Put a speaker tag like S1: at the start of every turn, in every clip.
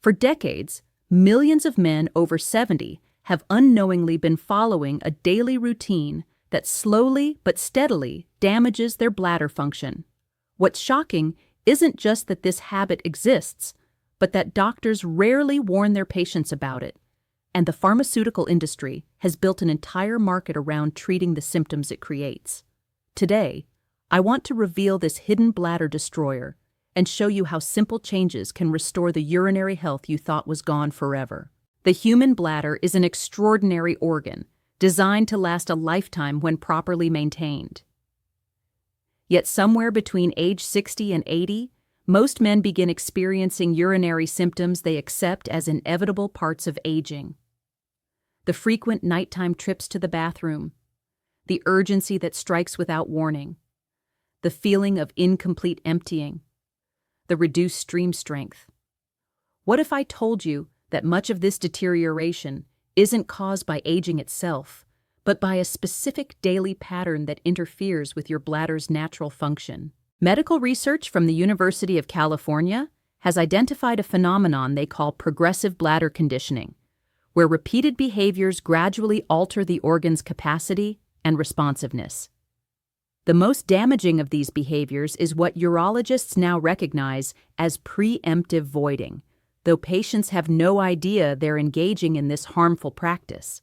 S1: For decades, millions of men over 70 have unknowingly been following a daily routine that slowly but steadily damages their bladder function. What's shocking isn't just that this habit exists, but that doctors rarely warn their patients about it, and the pharmaceutical industry has built an entire market around treating the symptoms it creates. Today, I want to reveal this hidden bladder destroyer and show you how simple changes can restore the urinary health you thought was gone forever. The human bladder is an extraordinary organ, designed to last a lifetime when properly maintained. Yet somewhere between age 60 and 80, most men begin experiencing urinary symptoms they accept as inevitable parts of aging. The frequent nighttime trips to the bathroom, the urgency that strikes without warning, the feeling of incomplete emptying, the reduced stream strength. What if I told you that much of this deterioration isn't caused by aging itself, but by a specific daily pattern that interferes with your bladder's natural function? Medical research from the University of California has identified a phenomenon they call progressive bladder conditioning, where repeated behaviors gradually alter the organ's capacity and responsiveness. The most damaging of these behaviors is what urologists now recognize as preemptive voiding, though patients have no idea they're engaging in this harmful practice.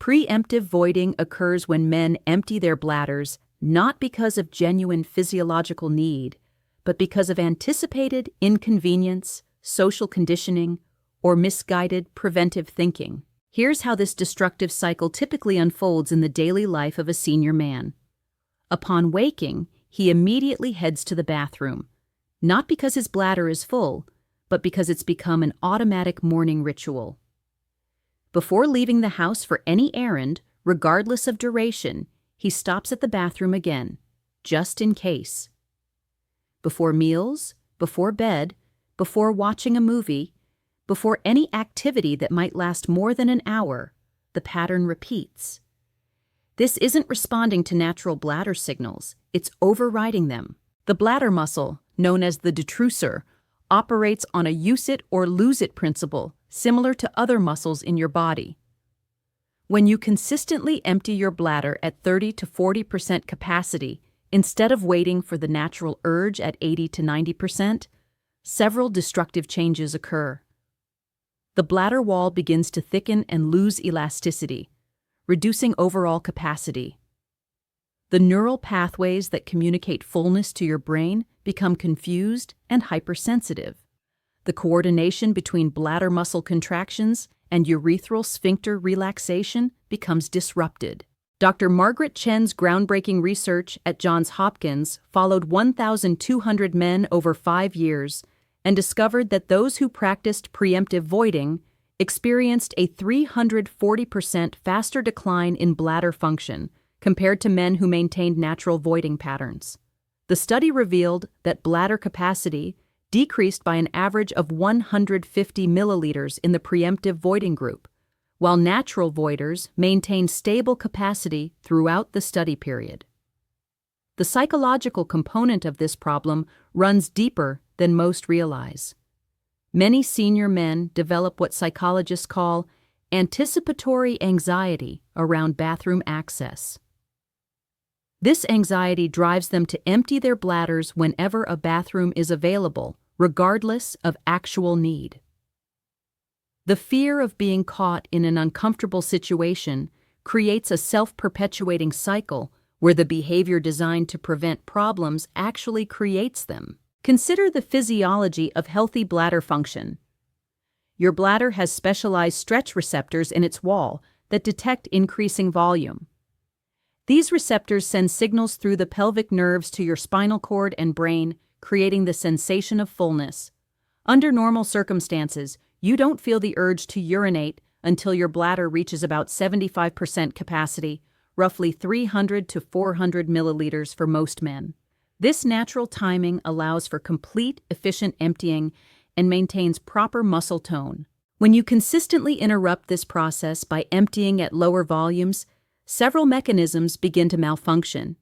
S1: Preemptive voiding occurs when men empty their bladders not because of genuine physiological need, but because of anticipated inconvenience, social conditioning, or misguided preventive thinking. Here's how this destructive cycle typically unfolds in the daily life of a senior man. Upon waking, he immediately heads to the bathroom, not because his bladder is full, but because it's become an automatic morning ritual. Before leaving the house for any errand, regardless of duration, he stops at the bathroom again, just in case. Before meals, before bed, before watching a movie, before any activity that might last more than an hour, the pattern repeats. This isn't responding to natural bladder signals, it's overriding them. The bladder muscle, known as the detrusor, operates on a use it or lose it principle, similar to other muscles in your body. When you consistently empty your bladder at 30 to 40% capacity, instead of waiting for the natural urge at 80 to 90%, several destructive changes occur. The bladder wall begins to thicken and lose elasticity, reducing overall capacity. The neural pathways that communicate fullness to your brain become confused and hypersensitive. The coordination between bladder muscle contractions and urethral sphincter relaxation becomes disrupted. Dr. Margaret Chen's groundbreaking research at Johns Hopkins followed 1,200 men over 5 years and discovered that those who practiced preemptive voiding experienced a 340% faster decline in bladder function compared to men who maintained natural voiding patterns. The study revealed that bladder capacity decreased by an average of 150 milliliters in the preemptive voiding group, while natural voiders maintained stable capacity throughout the study period. The psychological component of this problem runs deeper than most realize. Many senior men develop what psychologists call anticipatory anxiety around bathroom access. This anxiety drives them to empty their bladders whenever a bathroom is available, regardless of actual need. The fear of being caught in an uncomfortable situation creates a self-perpetuating cycle where the behavior designed to prevent problems actually creates them. Consider the physiology of healthy bladder function. Your bladder has specialized stretch receptors in its wall that detect increasing volume. These receptors send signals through the pelvic nerves to your spinal cord and brain, creating the sensation of fullness. Under normal circumstances, you don't feel the urge to urinate until your bladder reaches about 75% capacity, roughly 300 to 400 milliliters for most men. This natural timing allows for complete, efficient emptying and maintains proper muscle tone. When you consistently interrupt this process by emptying at lower volumes, several mechanisms begin to malfunction.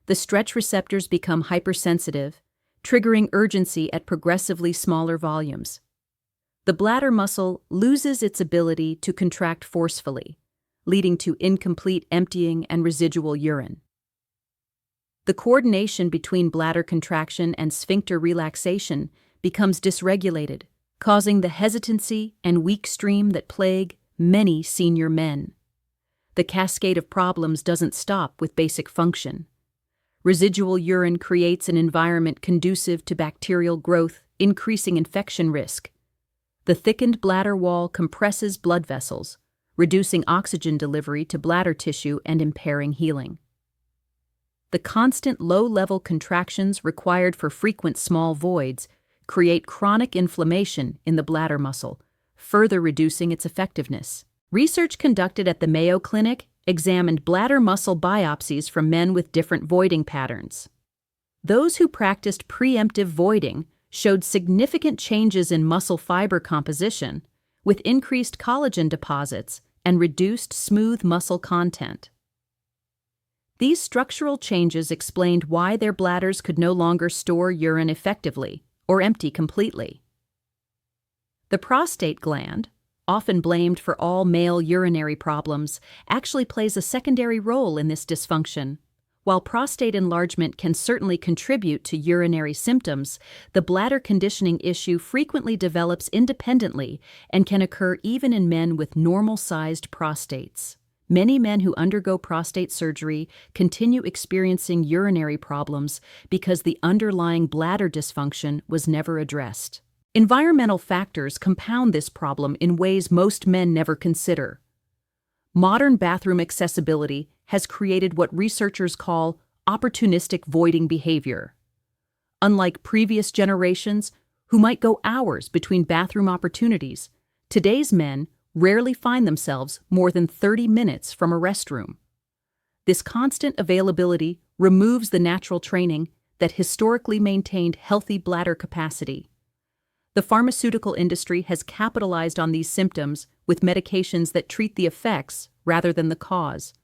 S1: The stretch receptors become hypersensitive, triggering urgency at progressively smaller volumes. The bladder muscle loses its ability to contract forcefully, leading to incomplete emptying and residual urine. The coordination between bladder contraction and sphincter relaxation becomes dysregulated, causing the hesitancy and weak stream that plague many senior men. The cascade of problems doesn't stop with basic function. Residual urine creates an environment conducive to bacterial growth, increasing infection risk. The thickened bladder wall compresses blood vessels, reducing oxygen delivery to bladder tissue and impairing healing. The constant low-level contractions required for frequent small voids create chronic inflammation in the bladder muscle, further reducing its effectiveness. Research conducted at the Mayo Clinic examined bladder muscle biopsies from men with different voiding patterns. Those who practiced preemptive voiding showed significant changes in muscle fiber composition, with increased collagen deposits and reduced smooth muscle content. These structural changes explained why their bladders could no longer store urine effectively or empty completely. The prostate gland, often blamed for all male urinary problems, actually plays a secondary role in this dysfunction. While prostate enlargement can certainly contribute to urinary symptoms, the bladder conditioning issue frequently develops independently and can occur even in men with normal-sized prostates. Many men who undergo prostate surgery continue experiencing urinary problems because the underlying bladder dysfunction was never addressed. Environmental factors compound this problem in ways most men never consider. Modern bathroom accessibility has created what researchers call opportunistic voiding behavior. Unlike previous generations, who might go hours between bathroom opportunities, today's men rarely find themselves more than 30 minutes from a restroom. This constant availability removes the natural training that historically maintained healthy bladder capacity. The pharmaceutical industry has capitalized on these symptoms with medications that treat the effects rather than the cause.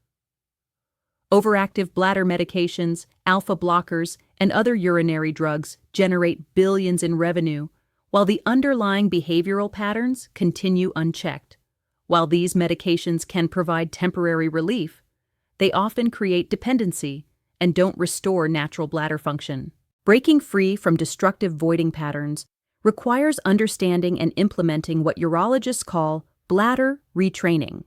S1: Overactive bladder medications, alpha blockers, and other urinary drugs generate billions in revenue, while the underlying behavioral patterns continue unchecked. While these medications can provide temporary relief, they often create dependency and don't restore natural bladder function. Breaking free from destructive voiding patterns requires understanding and implementing what urologists call bladder retraining.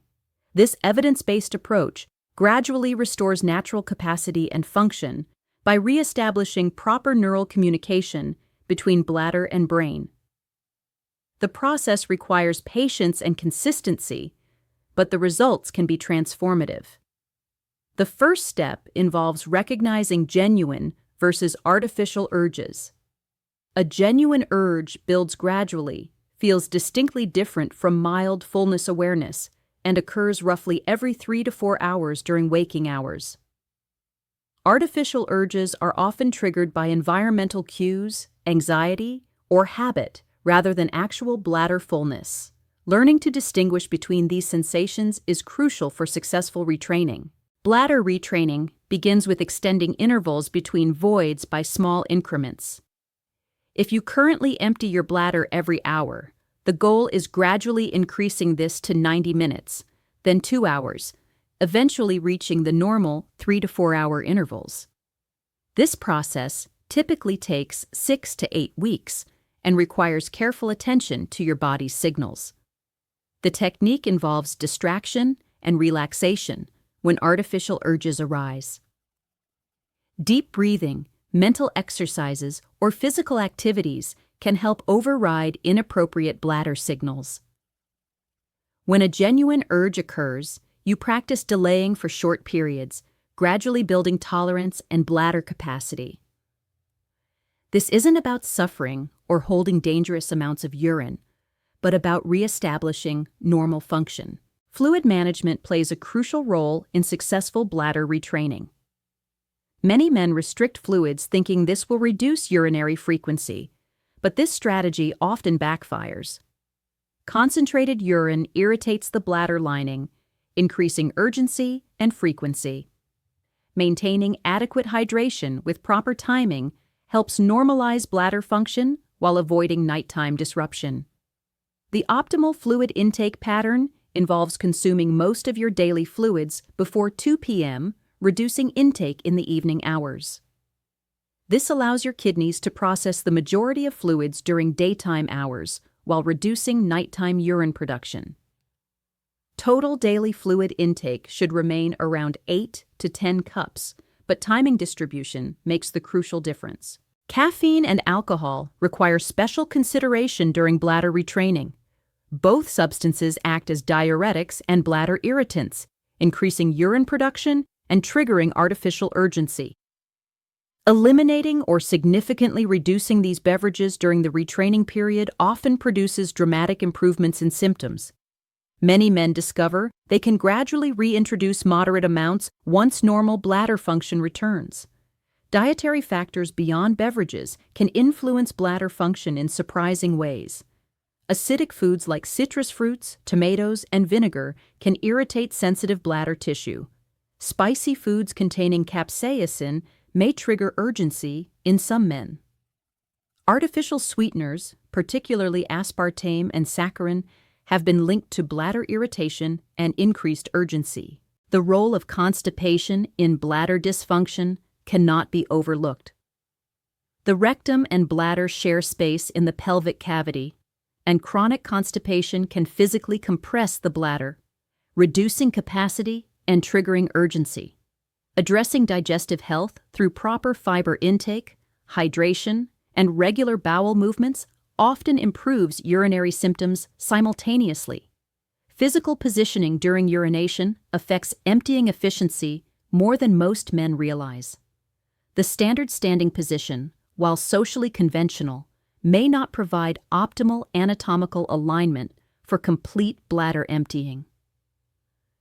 S1: This evidence-based approach gradually restores natural capacity and function by reestablishing proper neural communication between bladder and brain. The process requires patience and consistency, but the results can be transformative. The first step involves recognizing genuine versus artificial urges. A genuine urge builds gradually, feels distinctly different from mild fullness awareness, and occurs roughly every 3 to 4 hours during waking hours. Artificial urges are often triggered by environmental cues, anxiety, or habit, rather than actual bladder fullness. Learning to distinguish between these sensations is crucial for successful retraining. Bladder retraining begins with extending intervals between voids by small increments. If you currently empty your bladder every hour, the goal is gradually increasing this to 90 minutes, then 2 hours, eventually reaching the normal 3 to 4 hour intervals. This process typically takes 6 to 8 weeks and requires careful attention to your body's signals. The technique involves distraction and relaxation when artificial urges arise. Deep breathing, mental exercises, or physical activities can help override inappropriate bladder signals. When a genuine urge occurs, you practice delaying for short periods, gradually building tolerance and bladder capacity. This isn't about suffering or holding dangerous amounts of urine, but about reestablishing normal function. Fluid management plays a crucial role in successful bladder retraining. Many men restrict fluids thinking this will reduce urinary frequency, but this strategy often backfires. Concentrated urine irritates the bladder lining, increasing urgency and frequency. Maintaining adequate hydration with proper timing helps normalize bladder function while avoiding nighttime disruption. The optimal fluid intake pattern involves consuming most of your daily fluids before 2 p.m., reducing intake in the evening hours. This allows your kidneys to process the majority of fluids during daytime hours while reducing nighttime urine production. Total daily fluid intake should remain around 8 to 10 cups, but timing distribution makes the crucial difference. Caffeine and alcohol require special consideration during bladder retraining. Both substances act as diuretics and bladder irritants, increasing urine production and triggering artificial urgency. Eliminating or significantly reducing these beverages during the retraining period often produces dramatic improvements in symptoms. Many men discover they can gradually reintroduce moderate amounts once normal bladder function returns. Dietary factors beyond beverages can influence bladder function in surprising ways. Acidic foods like citrus fruits, tomatoes, and vinegar can irritate sensitive bladder tissue. Spicy foods containing capsaicin may trigger urgency in some men. Artificial sweeteners, particularly aspartame and saccharin, have been linked to bladder irritation and increased urgency. The role of constipation in bladder dysfunction cannot be overlooked. The rectum and bladder share space in the pelvic cavity, and chronic constipation can physically compress the bladder, reducing capacity and triggering urgency. Addressing digestive health through proper fiber intake, hydration, and regular bowel movements often improves urinary symptoms simultaneously. Physical positioning during urination affects emptying efficiency more than most men realize. The standard standing position, while socially conventional, may not provide optimal anatomical alignment for complete bladder emptying.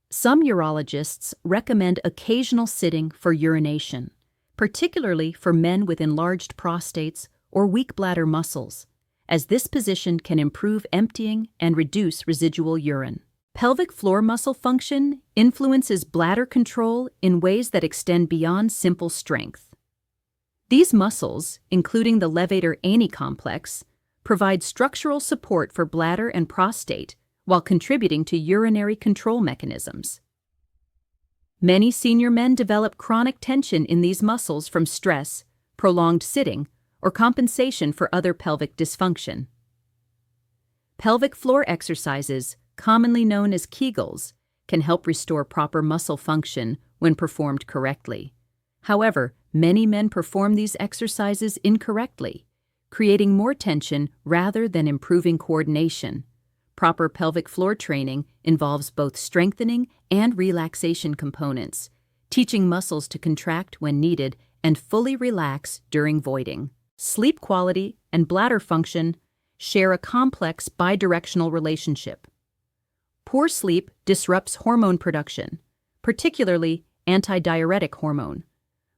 S1: Some urologists recommend occasional sitting for urination, particularly for men with enlarged prostates or weak bladder muscles, as this position can improve emptying and reduce residual urine. Pelvic floor muscle function influences bladder control in ways that extend beyond simple strength. These muscles, including the levator ani complex, provide structural support for bladder and prostate while contributing to urinary control mechanisms. Many senior men develop chronic tension in these muscles from stress, prolonged sitting, or compensation for other pelvic dysfunction. Pelvic floor exercises, commonly known as Kegels, can help restore proper muscle function when performed correctly. However, many men perform these exercises incorrectly, creating more tension rather than improving coordination. Proper pelvic floor training involves both strengthening and relaxation components, teaching muscles to contract when needed and fully relax during voiding. Sleep quality and bladder function share a complex bidirectional relationship. Poor sleep disrupts hormone production, particularly antidiuretic hormone,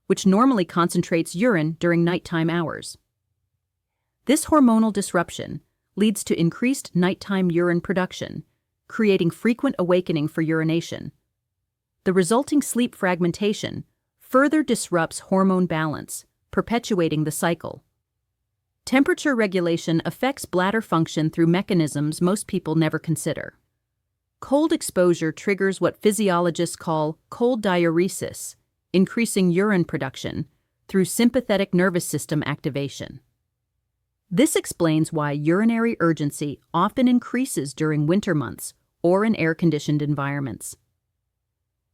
S1: which normally concentrates urine during nighttime hours. This hormonal disruption leads to increased nighttime urine production, creating frequent awakening for urination. The resulting sleep fragmentation further disrupts hormone balance, perpetuating the cycle. Temperature regulation affects bladder function through mechanisms most people never consider. Cold exposure triggers what physiologists call cold diuresis, increasing urine production through sympathetic nervous system activation. This explains why urinary urgency often increases during winter months or in air-conditioned environments.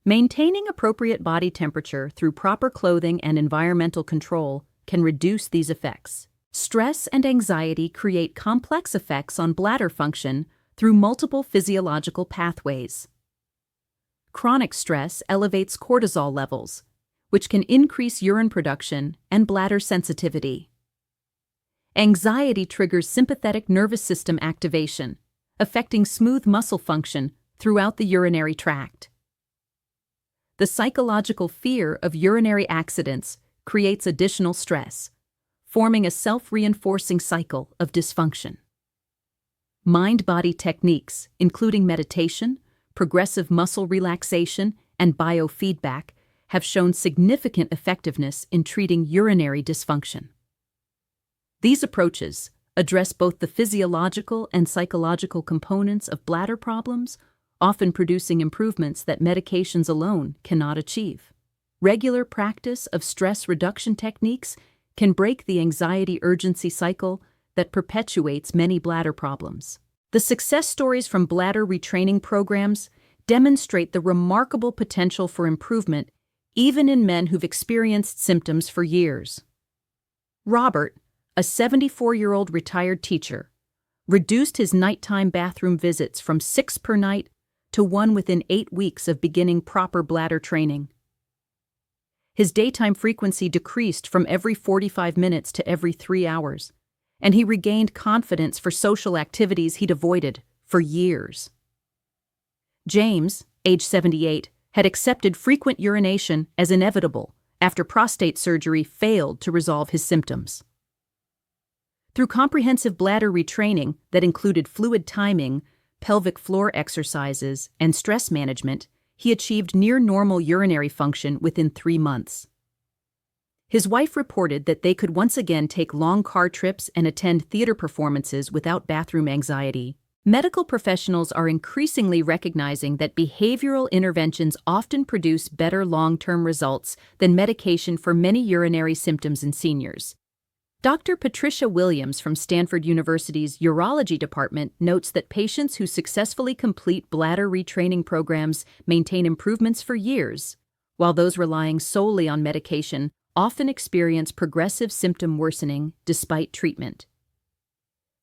S1: Maintaining appropriate body temperature through proper clothing and environmental control can reduce these effects. Stress and anxiety create complex effects on bladder function through multiple physiological pathways. Chronic stress elevates cortisol levels, which can increase urine production and bladder sensitivity. Anxiety triggers sympathetic nervous system activation, affecting smooth muscle function throughout the urinary tract. The psychological fear of urinary accidents creates additional stress, forming a self-reinforcing cycle of dysfunction. Mind-body techniques, including meditation, progressive muscle relaxation, and biofeedback, have shown significant effectiveness in treating urinary dysfunction. These approaches, address both the physiological and psychological components of bladder problems, often producing improvements that medications alone cannot achieve. Regular practice of stress reduction techniques can break the anxiety urgency cycle that perpetuates many bladder problems. The success stories from bladder retraining programs demonstrate the remarkable potential for improvement even in men who've experienced symptoms for years. Robert, a 74-year-old retired teacher, reduced his nighttime bathroom visits from 6 per night to 1 within 8 weeks of beginning proper bladder training. His daytime frequency decreased from every 45 minutes to every 3 hours, and he regained confidence for social activities he'd avoided for years. James, age 78, had accepted frequent urination as inevitable after prostate surgery failed to resolve his symptoms. Through comprehensive bladder retraining that included fluid timing, pelvic floor exercises, and stress management, he achieved near-normal urinary function within 3 months. His wife reported that they could once again take long car trips and attend theater performances without bathroom anxiety. Medical professionals are increasingly recognizing that behavioral interventions often produce better long-term results than medication for many urinary symptoms in seniors. Dr. Patricia Williams from Stanford University's Urology Department notes that patients who successfully complete bladder retraining programs maintain improvements for years, while those relying solely on medication often experience progressive symptom worsening despite treatment.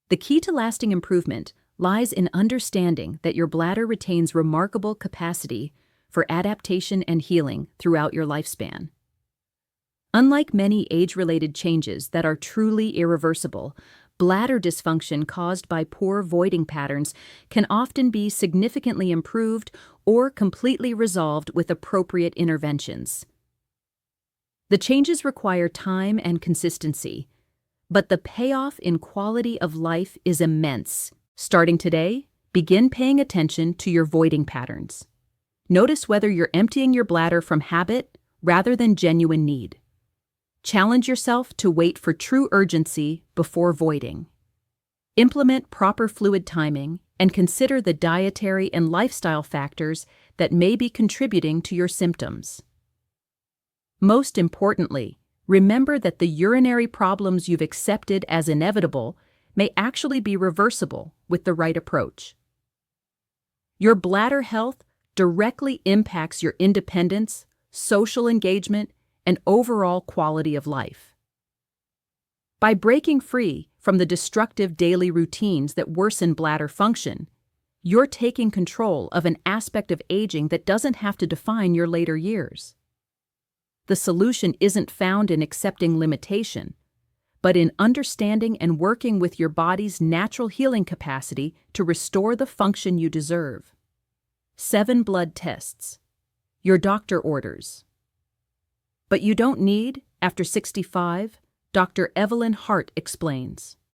S1: The key to lasting improvement lies in understanding that your bladder retains remarkable capacity for adaptation and healing throughout your lifespan. Unlike many age-related changes that are truly irreversible, bladder dysfunction caused by poor voiding patterns can often be significantly improved or completely resolved with appropriate interventions. The changes require time and consistency, but the payoff in quality of life is immense. Starting today, begin paying attention to your voiding patterns. Notice whether you're emptying your bladder from habit rather than genuine need. Challenge yourself to wait for true urgency before voiding. Implement proper fluid timing and consider the dietary and lifestyle factors that may be contributing to your symptoms. Most importantly, remember that the urinary problems you've accepted as inevitable may actually be reversible with the right approach. Your bladder health directly impacts your independence, social engagement, and overall quality of life. By breaking free from the destructive daily routines that worsen bladder function, you're taking control of an aspect of aging that doesn't have to define your later years. The solution isn't found in accepting limitation, but in understanding and working with your body's natural healing capacity to restore the function you deserve. 7 blood tests. Your doctor orders. But you don't need, after 65, Dr. Evelyn Hart explains.